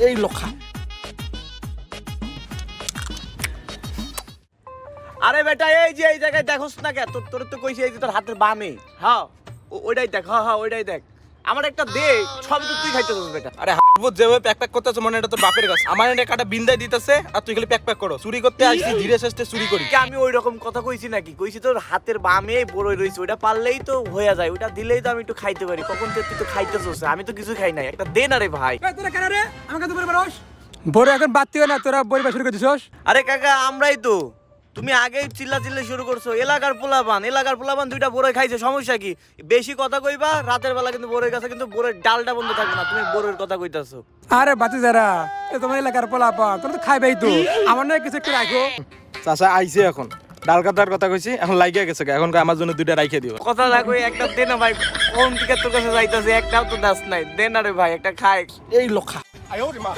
এই লক্ষা। আরে বেটা এই যে এই জায়গায় দেখোস না কে? তোর তো কইছি এই যে তোর হাতের বামে। হ্যাঁ ওইটাই দেখ, হ্যাঁ ওইটাই দেখ। আমার একটা দে, সব তো তুই খাইতেছিস বেটা। আরে হাবুত যেভাবে প্যাক প্যাক করতেছ মনে এটা তোর বাপের কাছে। আমার এটা কাটা বিন্দাই দিতেছে আর তুই খালি প্যাক প্যাক করো। চুরি করতে আসছি, ধীরে সুস্থে চুরি করি। কি আমি ওই রকম কথা কইছি নাকি? কইছি তোর হাতের বামে বড়ই রইছে, ওইটা পারলেই তো হয়ে যায়, ওইটা দিলেই তো আমি একটু খাইতে পারি। কখন তুই তো খাইতেছিস, আমি তো কিছু খাই নাই। একটা দে না রে ভাই। তোরা কেন রে আমাকে তো বলে পারোস বড় এখন বাড়তিও না তোরা বই শুরু করে দিছস। আরে কাকা আমরাই তো, তুমি আগেই চিল্লা শুরু করছো। এলাকার পোলাপান দুইটা বড়ই খাইছে, সমস্যা কি? বেশি কথা কইবা, রাতের বেলা কিন্তু বড়ই কাছে কিন্তু বড়ের ডালটা বন্ধ থাকবে না। তুমি বড়ের কথা কইতাছো। আরে বাতি যারা এ তোমার এলাকার পোলাপা তোরা তো খাইবেই তো, আমার না কিছু একটু রাখো। চাচা আইছে এখন, ডাল কাটার কথা কইছি, এখন লাগিয়ে গেছে। এখন আমার জন্য দুইটা রাইখে দিও। কথা না কই একটা দে না ভাই। কোন দিকে তোর কাছে যাইতাছে, একটাও তো দাস নাই। দে না রে ভাই, একটা খাই। এই লক্ষা। আয় ওরে মা